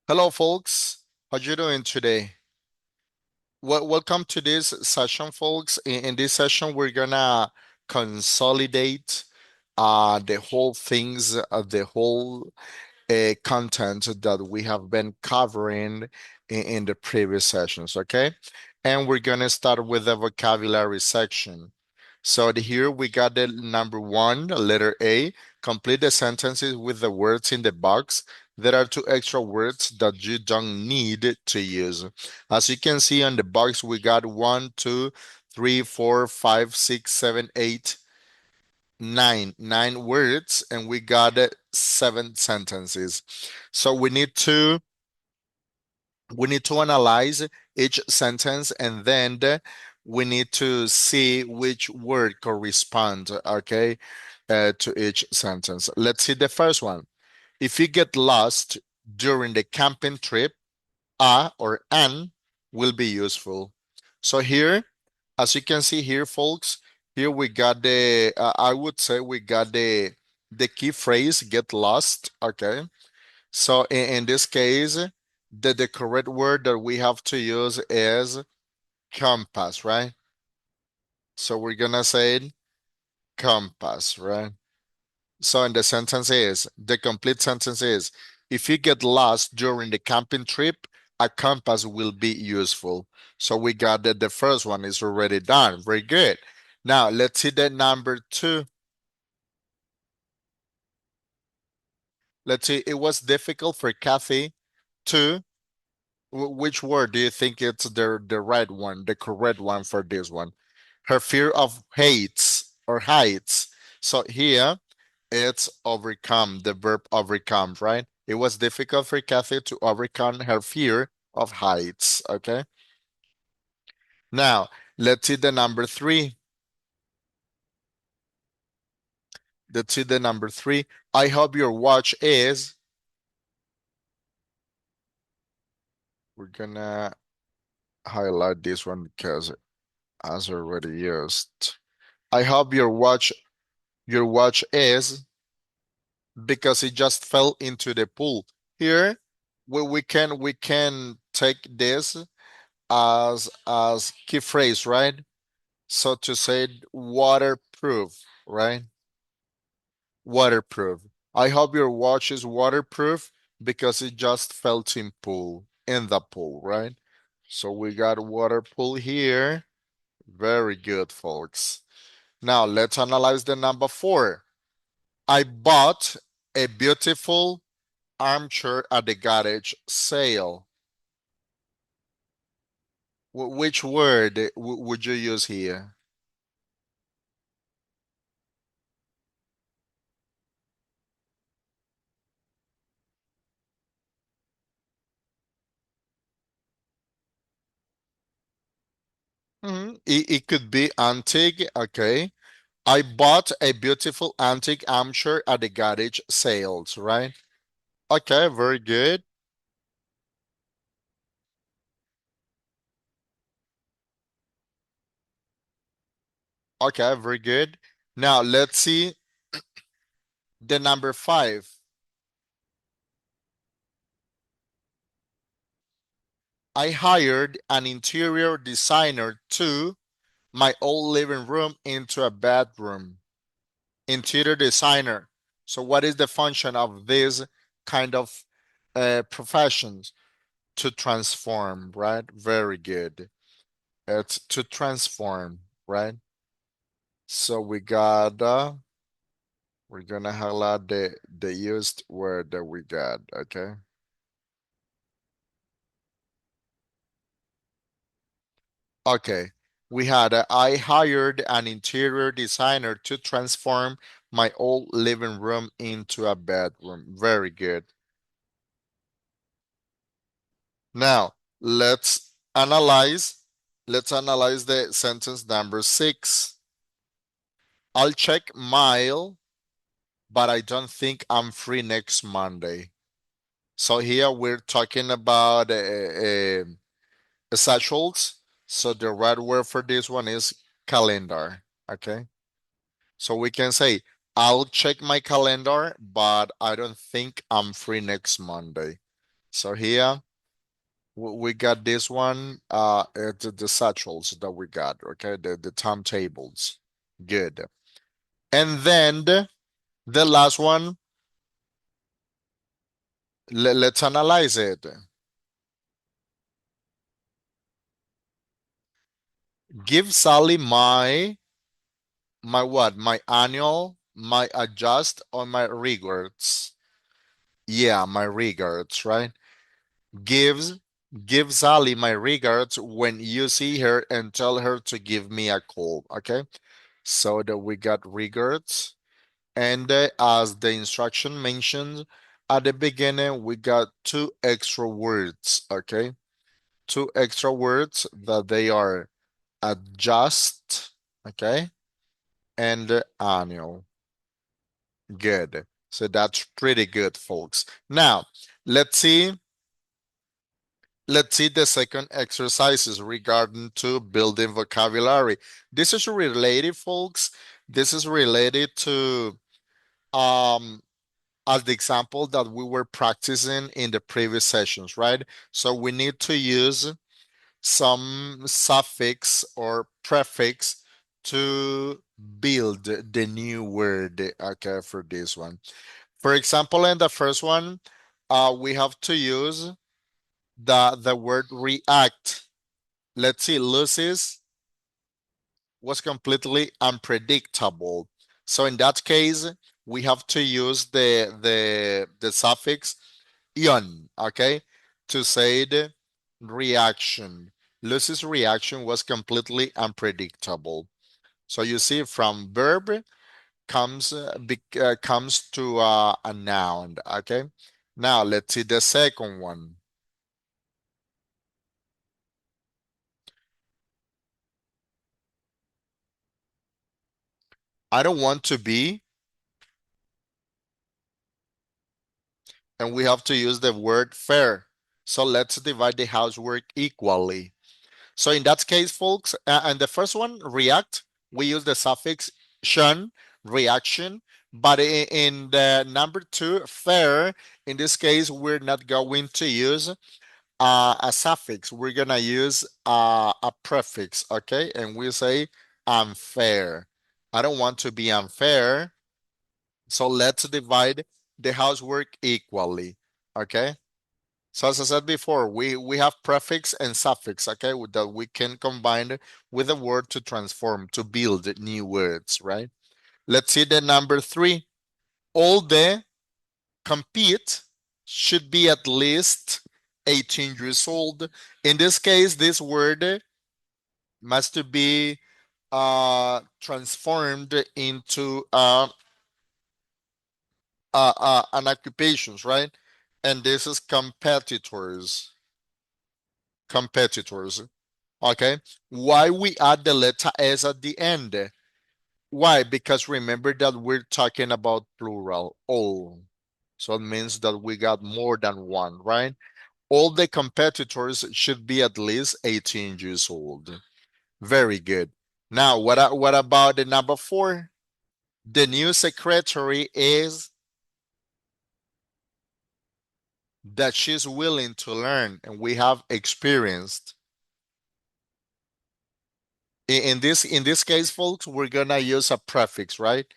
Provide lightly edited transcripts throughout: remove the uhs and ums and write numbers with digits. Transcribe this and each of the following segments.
Hello, folks. How you doing today? Welcome to this session, folks. In this session, we're gonna consolidate the whole things, the whole content that we have been covering in the previous sessions. Okay, and we're gonna start with the vocabulary section. So here we got the number one, the letter A. Complete the sentences with the words in the box. There are two extra words that you don't need to use. As you can see on the box, we got one, two, three, four, five, six, seven, eight, nine words, and we got seven sentences. So we need to analyze each sentence, and then we need to see which word corresponds, okay, to each sentence. Let's see the first one. If you get lost during the camping trip, a or an will be useful. So here, as you can see here, folks, here we got I would say we got the key phrase, get lost, okay? So in this case, the correct word that we have to use is compass, right? So we're gonna say compass, right? So in the sentence is, the complete sentence is, if you get lost during the camping trip, a compass will be useful. So we got that the first one is already done. Very good. Now let's see the number two. Let's see, it was difficult for Kathy to, which word do you think it's the right one, the correct one for this one? Her fear of heights. So here it's overcome, the verb overcome, right? It was difficult for Kathy to overcome her fear of heights. Okay. Now let's see the number three. Let's see the number three. I hope your watch is. We're gonna highlight this one because as already used. I hope your watch is, because it just fell into the pool. Here we can take this as key phrase, right? So to say waterproof, right? Waterproof. I hope your watch is waterproof because it just fell in the pool, right? So we got water pool here. Very good, folks. Now let's analyze the number four. I bought a beautiful armchair at the garage sale. Which word would you use here? It could be antique. Okay. I bought a beautiful antique armchair at the garage sales, right? Okay, very good. Okay, very good. Now let's see the number five. I hired an interior designer to my old living room into a bedroom. Interior designer. So what is the function of this kind of professions? To transform, right? Very good. It's to transform, right? So we're gonna highlight the used word that we got, okay? Okay. We had I hired an interior designer to transform my old living room into a bedroom. Very good. Now, let's analyze the sentence number six. I'll check mail, but I don't think I'm free next Monday. So here we're talking about schedules. So the right word for this one is calendar. Okay. So we can say, I'll check my calendar, but I don't think I'm free next Monday. So here we got this one, the satchels that we got, okay, the timetables. Good. And then the last one, let's analyze it. Give Sally my what? My annual, my adjust, or my regards. Yeah, my regards, right? Gives Give Sally my regards when you see her and tell her to give me a call. Okay. So that we got regards. And as the instruction mentioned at the beginning, we got two extra words. Okay. Two extra words that they are adjust. Okay. And annual. Good. So that's pretty good, folks. Now, let's see. Let's see the second exercises regarding to building vocabulary. This is related, folks. This is related to um as the example that we were practicing in the previous sessions, right? So we need to use some suffix or prefix to build the new word, okay, for this one. For example, in the first one, we have to use the word react. Let's see, Lucy's was completely unpredictable. So in that case, we have to use the suffix ion, okay, to say the reaction. Lucy's reaction was completely unpredictable. So you see, from verb comes to a noun, okay. Now let's see the second one. I don't want to be, and we have to use the word fair. So let's divide the housework equally. So in that case, folks, and the first one, react, we use the suffix shun, reaction. But in the number two, fair, in this case, we're not going to use a suffix. We're gonna use a prefix, okay? And we say unfair. I don't want to be unfair. So let's divide the housework equally, okay? So as I said before, we have prefix and suffix, okay, that we can combine with a word to transform, to build new words, right? Let's see the number three. All the compete should be at least 18 years old. In this case, this word must be transformed into an occupations, right? And this is competitors. Competitors. Okay. Why we add the letter S at the end? Why? Because remember that we're talking about plural, all. So it means that we got more than one, right? All the competitors should be at least 18 years old. Very good. Now, what about the number four? The new secretary is that she's willing to learn and we have experienced. In this case, folks, we're gonna use a prefix, right?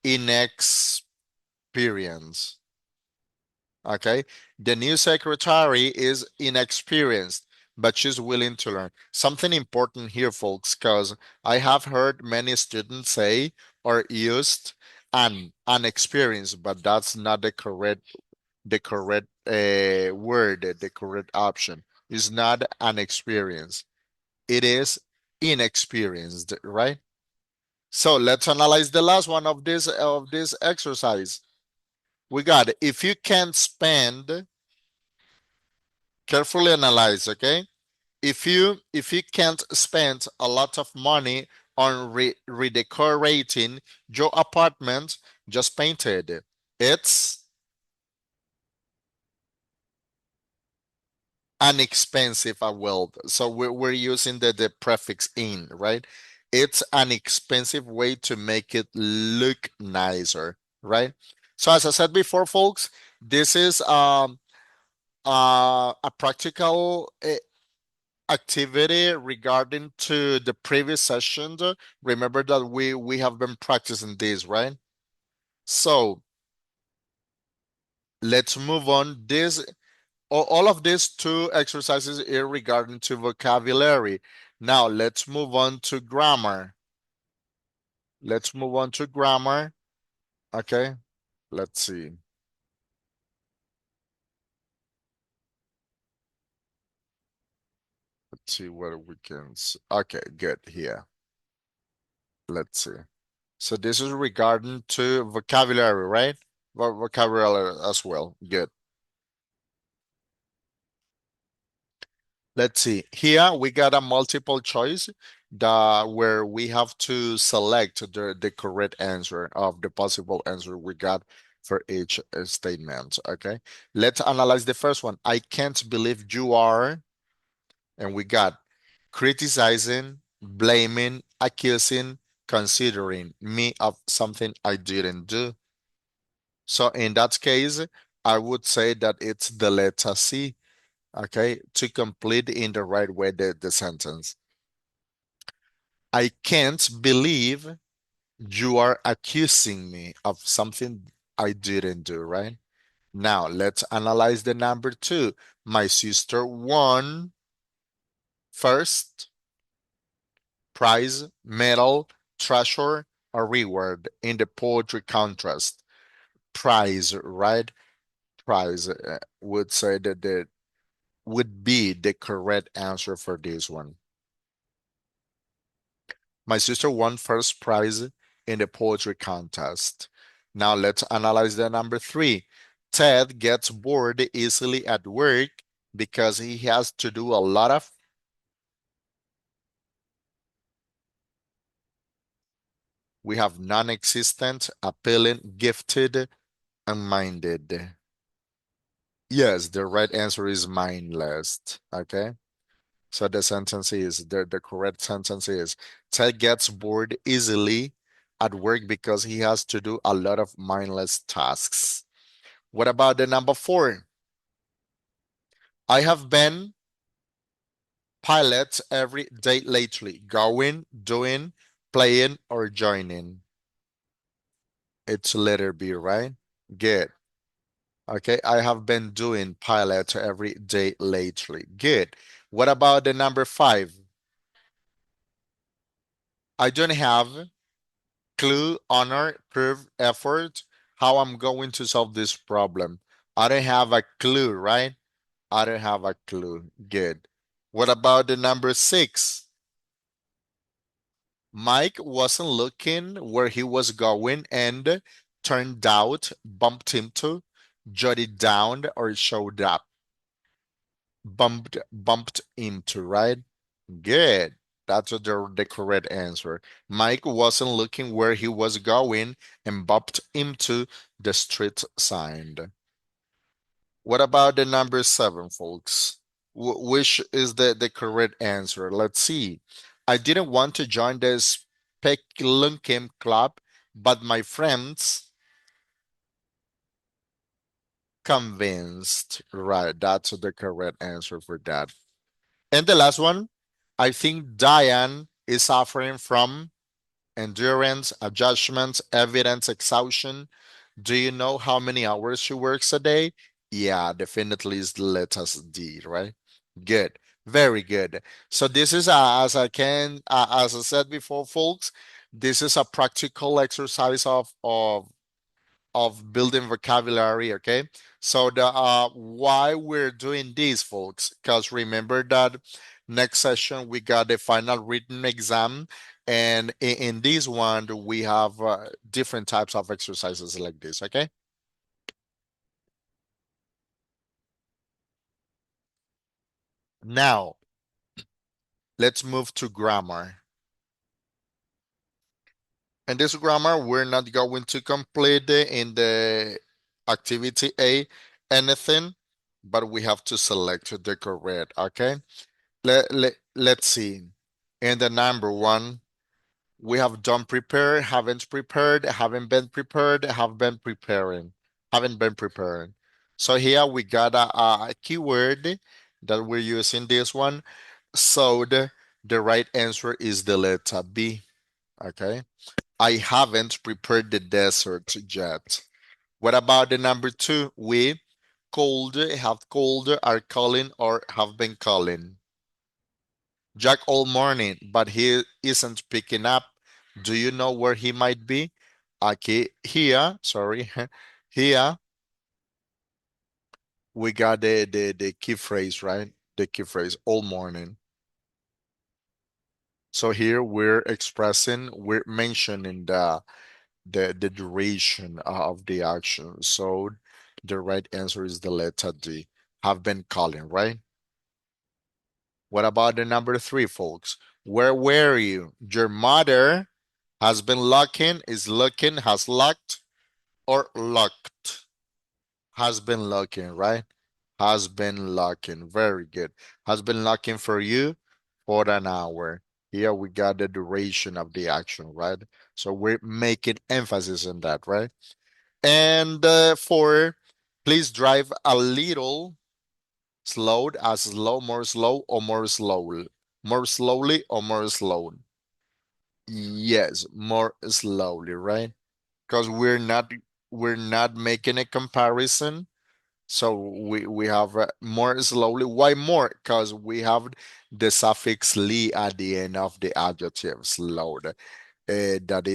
Inexperience. Okay. The new secretary is inexperienced, but she's willing to learn. Something important here, folks, because I have heard many students say or used an unexperienced, but that's not the correct word, the correct option. It's not unexperienced. It is inexperienced, right? So let's analyze the last one of this exercise. We got it. If you can't spend, carefully analyze, okay? If you can't spend a lot of money on redecorating your apartment, just paint it. It's an expensive well. So we're using the prefix in, right? It's an expensive way to make it look nicer, right? So as I said before, folks, this is a practical activity regarding to the previous session. Remember that we have been practicing this, right? So let's move on. This all of these two exercises are regarding to vocabulary. Now let's move on to grammar. Let's move on to grammar. Okay, let's see. Let's see what we can. Okay, good. Here. Let's see. So this is regarding to vocabulary, right? Vocabulary as well. Good. Let's see. Here we got a multiple choice where we have to select the correct answer of the possible answer we got for each statement. Okay. Let's analyze the first one. I can't believe you are, and we got criticizing, blaming, accusing, considering me of something I didn't do. So in that case, I would say that it's the letter C, okay, to complete in the right way the sentence. I can't believe you are accusing me of something I didn't do, right? Now let's analyze the number two. My sister won first prize, medal, treasure, or reward in the poetry contest. Prize, right? Prize would say that the would be the correct answer for this one. My sister won first prize in the poetry contest. Now let's analyze the number three. Ted gets bored easily at work because he has to do a lot of. We have non-existent, appealing, gifted, unminded. Yes, the right answer is mindless. Okay. So the sentence is the correct sentence is Ted gets bored easily at work because he has to do a lot of mindless tasks. What about the number four? I have been pilot every day lately, going, doing, playing, or joining. It's letter B, right? Good. Okay, I have been doing pilot every day lately. Good. What about the number five? I don't have clue, honor, proof, effort, how I'm going to solve this problem. I don't have a clue, right? I don't have a clue. Good. What about the number six? Mike wasn't looking where he was going and turned out, bumped into, jotted down, or showed up. Bumped into, right? Good. That's the correct answer. Mike wasn't looking where he was going and bumped into the street sign. What about the number seven, folks? Which is the correct answer? Let's see. I didn't want to join the Spelunking Club, but my friends convinced. Right, that's the correct answer for that. And the last one, I think Diane is suffering from endurance, adjustment, evidence, exhaustion. Do you know how many hours she works a day? Yeah, definitely is the letter D, right? Good. Very good. So this is as I said before, folks, this is a practical exercise of building vocabulary, okay? So the why we're doing this, folks, because remember that next session we got the final written exam, and in this one we have different types of exercises like this, okay? Now let's move to grammar. And this grammar we're not going to complete in the activity A anything, but we have to select the correct, okay? Let's see. In the number one, we have done prepare, haven't prepared, haven't been prepared, have been preparing, haven't been preparing. So here we got a keyword that we're using this one. So the right answer is the letter B. Okay. I haven't prepared the dessert yet. What about the number two? We called, have called, are calling, or have been calling. Jack all morning, but he isn't picking up. Do you know where he might be? Okay, here, sorry, here we got the key phrase, right? The key phrase all morning. So here we're mentioning the duration of the action. So the right answer is the letter D. Have been calling, right? What about the number three, folks? Where were you? Your mother has been looking, is looking, has locked, or locked. Has been looking, right? Has been looking. Very good. Has been looking for you for an hour. Here we got the duration of the action, right? So we're making emphasis on that, right? And four, please drive a little slowed as slow, more slow, or more slowly. More slowly or more slow. Yes, more slowly, right? Because we're not making a comparison. So we have more slowly. Why more? Because we have the suffix "ly" at the end of the adjective slowed. That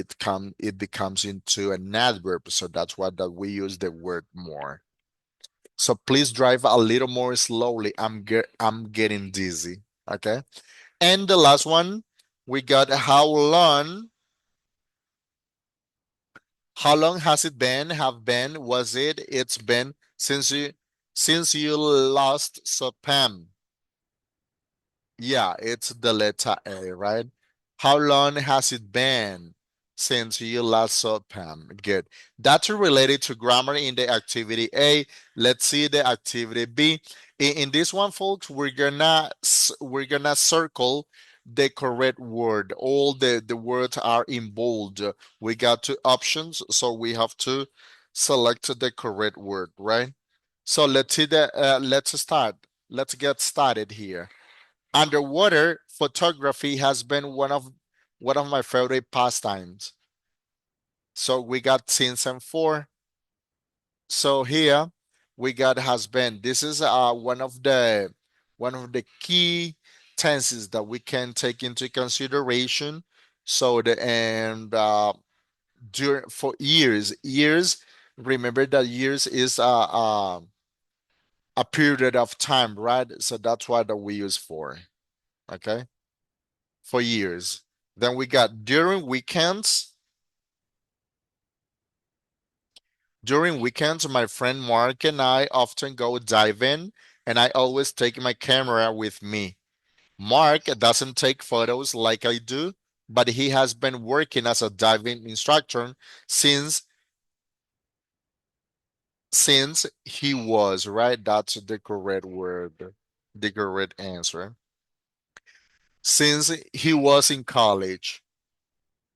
it becomes into an adverb. So that's why that we use the word more. So please drive a little more slowly. I'm getting dizzy. Okay. And the last one, we got how long has it been, have been, was it, it's been since you lost Pam. Yeah, it's the letter A, right? How long has it been since you last saw Pam? Good. That's related to grammar in the activity A. Let's see the activity B. In this one, folks, we're gonna circle the correct word. All the words are in bold. We got two options, so we have to select the correct word, right? So let's start. Let's get started here. Underwater photography has been one of my favorite pastimes. So we got since and for. So here we got has been. This is one of the key tenses that we can take into consideration. So the and during for years. Remember that years is a period of time, right? So that's what that we use for. Okay, for years. Then we got during weekends. During weekends, my friend Mark and I often go diving, and I always take my camera with me. Mark doesn't take photos like I do, but he has been working as a diving instructor since since he was, right? That's the correct word, the correct answer. Since he was in college.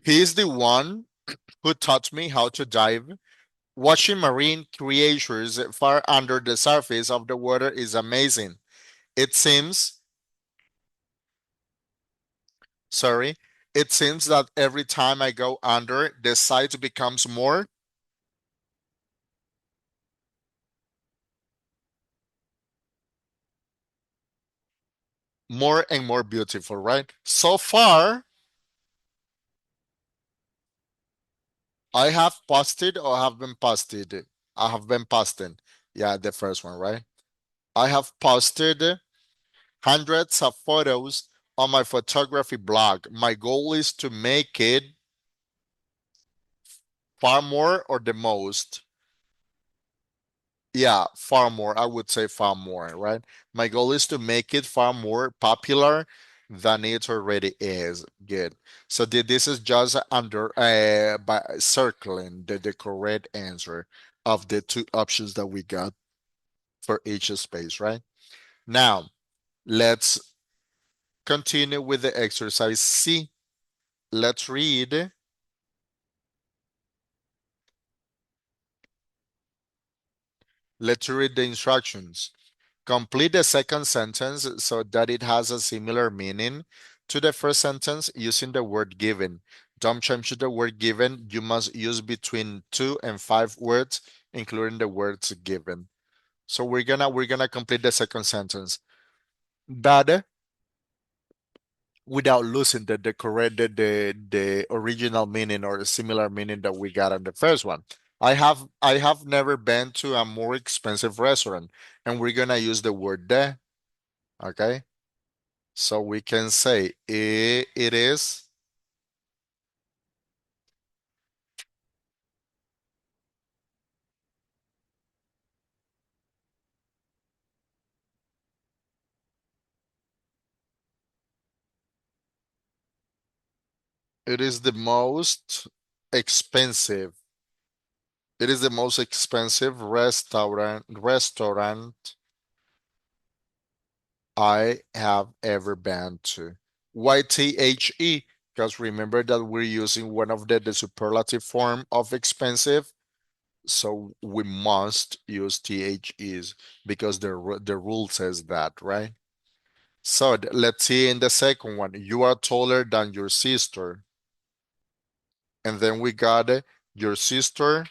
He's the one who taught me how to dive. Watching marine creatures far under the surface of the water is amazing. It seems, sorry, it seems that every time I go under, the sight becomes more and more beautiful, right? So far, I have posted or have been posted. I have been posting. Yeah, the first one, right? I have posted hundreds of photos on my photography blog. My goal is to make it far more or the most. Yeah, far more. I would say far more, right? My goal is to make it far more popular than it already is. Good. So this is just under by circling the correct answer of the two options that we got for each space, right? Now, let's continue with the exercise C. Let's read. Let's read the instructions. Complete the second sentence so that it has a similar meaning to the first sentence using the word given. Don't change the word given. You must use between 2 and 5 words, including the words given. So we're gonna complete the second sentence. But without losing the correct the original meaning or similar meaning that we got on the first one. I have never been to a more expensive restaurant, and we're gonna use the word the. Okay, so we can say it is the most expensive. It is the most expensive restaurant I have ever been to. Why THE? Because remember that we're using one of the superlative form of expensive, so we must use THEs because the rule says that, right? So let's see in the second one. You are taller than your sister. And then we got your sister.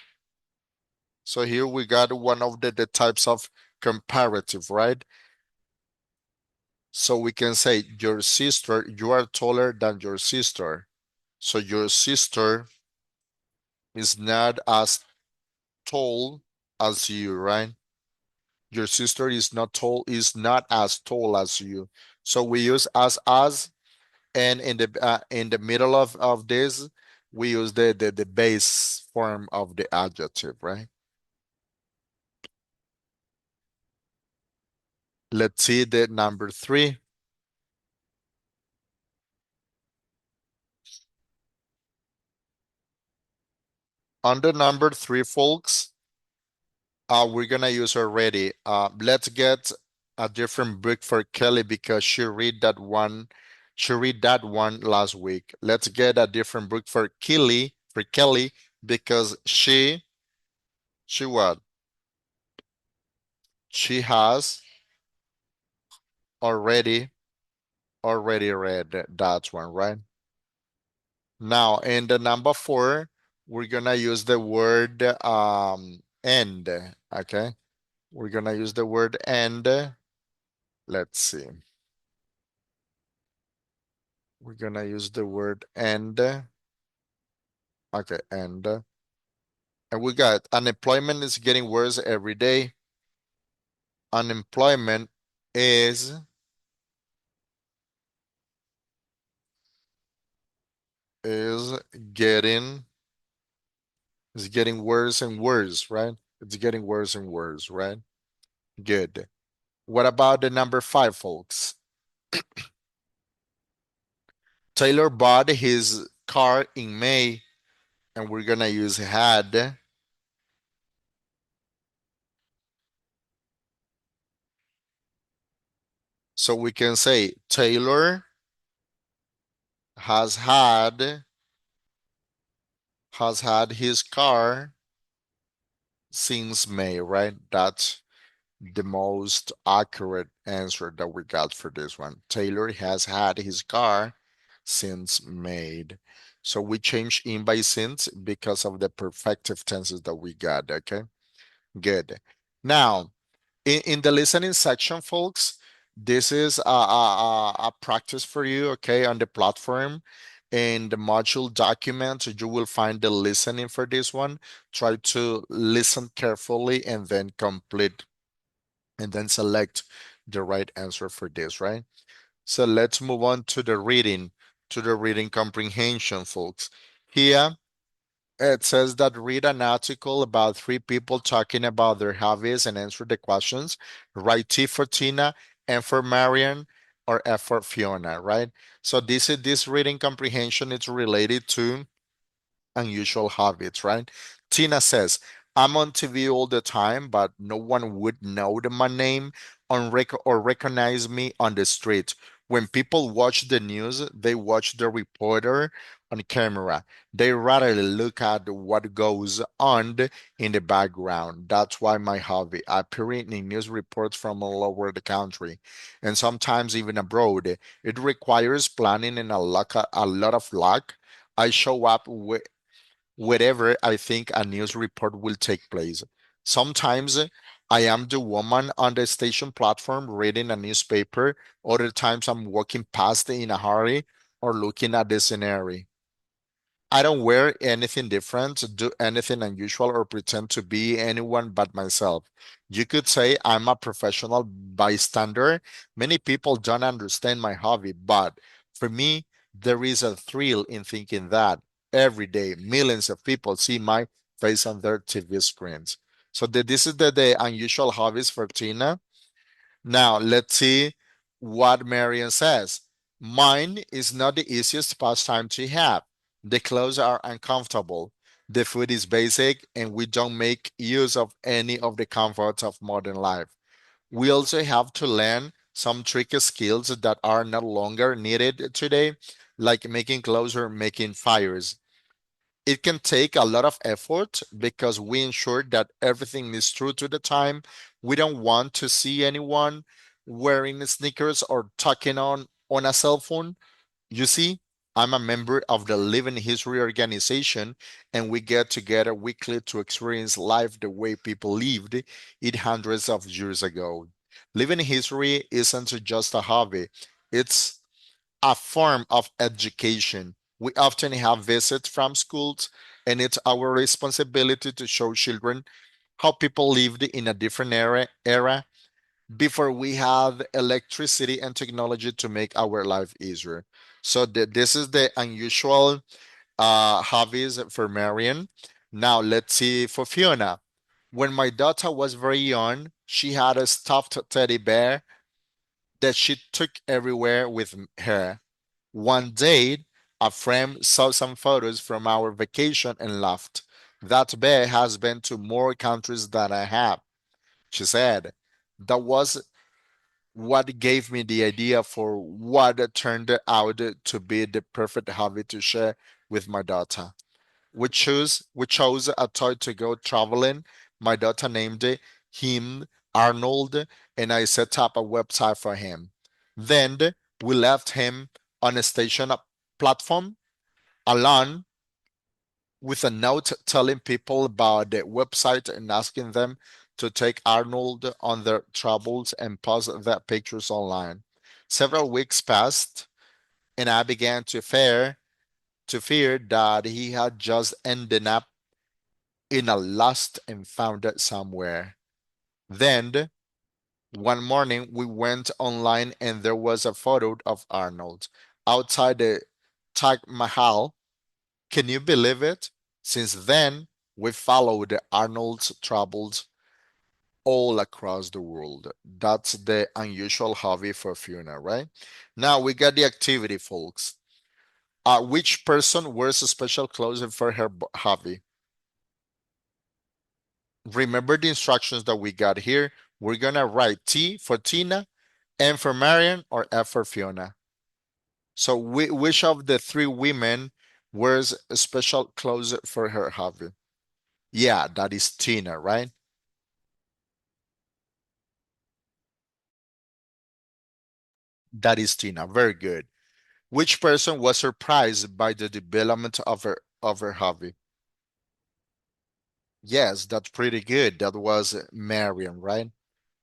So here we got one of the types of comparative, right? So we can say your sister, you are taller than your sister. So your sister is not as tall as you, right? Your sister is not tall, is not as tall as you. So we use as, and in the middle of this, we use the base form of the adjective, right? Let's see the number three. On the number three, folks, we're gonna use already. Let's get a different book for Kelly because she read that one. She read that one last week. Let's get a different book for Kelly because she what? She has already already read that one, right? Now in the number four, we're gonna use the word end. Okay, we're gonna use the word end. Let's see. We're gonna use the word and. Okay, and we got unemployment is getting worse every day. Unemployment is is getting is getting worse and worse, right? It's getting worse and worse, right? Good. What about the number five, folks? Taylor bought his car in May, and we're gonna use had. So we can say Taylor has had his car since May, right? That's the most accurate answer that we got for this one. Taylor has had his car since May. So we changed in by since because of the perfective tenses that we got. Okay, good. Now, in the listening section, folks, this is a practice for you, okay, on the platform. In the module document, you will find the listening for this one. Try to listen carefully and then complete and then select the right answer for this, right? So let's move on to the reading comprehension, folks. Here, it says that read an article about three people talking about their hobbies and answer the questions. Write T for Tina, M for Marian, or F for Fiona, right? So this reading comprehension is related to unusual habits, right? Tina says, I'm on TV all the time, but no one would know my name or recognize me on the street. When people watch the news, they watch the reporter on camera. They rather look at what goes on in the background. That's why my hobby, appearing in news reports from all over the country and sometimes even abroad. It requires planning and a lot of luck. I show up wherever I think a news report will take place. Sometimes I am the woman on the station platform reading a newspaper. Other times I'm walking past in a hurry or looking at the scenery. I don't wear anything different, do anything unusual, or pretend to be anyone but myself. You could say I'm a professional bystander. Many people don't understand my hobby, but for me, there is a thrill in thinking that every day millions of people see my face on their TV screens. So this is the unusual hobbies for Tina. Now, let's see what Marion says. Mine is not the easiest pastime to have. The clothes are uncomfortable. The food is basic, and we don't make use of any of the comforts of modern life. We also have to learn some tricky skills that are no longer needed today, like making clothes or making fires. It can take a lot of effort because we ensure that everything is true to the time. We don't want to see anyone wearing sneakers or talking on a cell phone. You see, I'm a member of the Living History organization, and we get together weekly to experience life the way people lived it hundreds of years ago. Living history isn't just a hobby, it's a form of education. We often have visits from schools, and it's our responsibility to show children how people lived in a different era before we have electricity and technology to make our life easier. So this is the unusual hobbies for Marion. Now let's see for Fiona. When my daughter was very young, she had a stuffed teddy bear that she took everywhere with her. One day, a friend saw some photos from our vacation and laughed. That bear has been to more countries than I have, she said. That was what gave me the idea for what turned out to be the perfect hobby to share with my daughter. We chose a toy to go traveling. My daughter named him Arnold, and I set up a website for him. Then we left him on a station platform alone with a note telling people about the website and asking them to take Arnold on their travels and post their pictures online. Several weeks passed, and I began to fear that he had just ended up in a lost and found it somewhere. Then one morning we went online and there was a photo of Arnold outside the Taj Mahal. Can you believe it? Since then, we followed Arnold's travels all across the world. That's the unusual hobby for Fiona, right? Now we got the activity, folks. Which person wears a special clothing for her hobby? Remember the instructions that we got here. We're gonna write T for Tina, M for Marion, or F for Fiona. So which of the three women wears a special clothes for her hobby? Yeah, that is Tina, right? That is Tina. Very good. Which person was surprised by the development of her hobby? Yes, that's pretty good. That was Marion, right?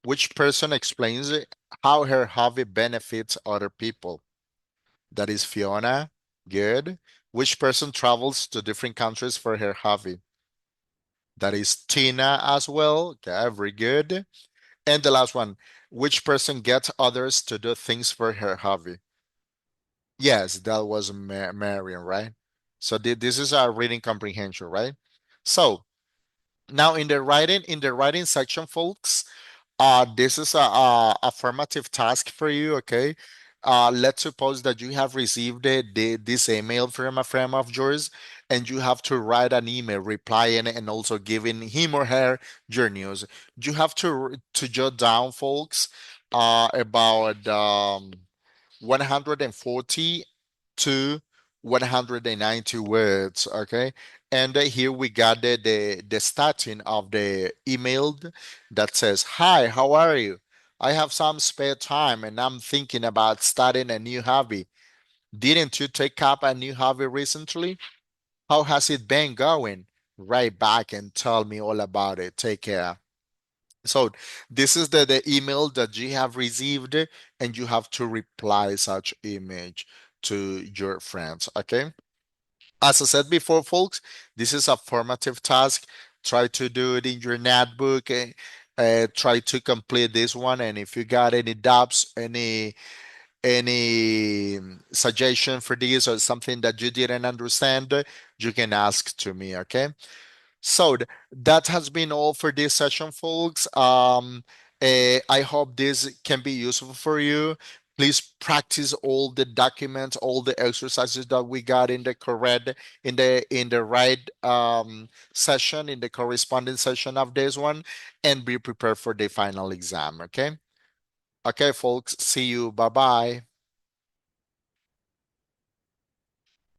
Which person explains how her hobby benefits other people? That is Fiona. Good. Which person travels to different countries for her hobby? That is Tina as well. Okay, very good. And the last one, which person gets others to do things for her hobby? Yes, that was Marion, right? So this is our reading comprehension, right? So now in the writing section, folks, this is a affirmative task for you, okay? Let's suppose that you have received this email from a friend of yours, and you have to write an email replying and also giving him or her your news. You have to jot down, folks, about 140 to 190 words. Okay. And here we got the starting of the email that says, "Hi, how are you? I have some spare time and I'm thinking about starting a new hobby. Didn't you take up a new hobby recently? How has it been going? Write back and tell me all about it. Take care." So this is the email that you have received, and you have to reply such image to your friends. Okay. As I said before, folks, this is a formative task. Try to do it in your notebook. Try to complete this one. And if you got any doubts, any suggestion for this or something that you didn't understand, you can ask to me. Okay. So that has been all for this session, folks. I hope this can be useful for you. Please practice all the documents, all the exercises that we got in the correct, in the right session, in the corresponding session of this one, and be prepared for the final exam. Okay. Okay, folks. See you. Bye bye.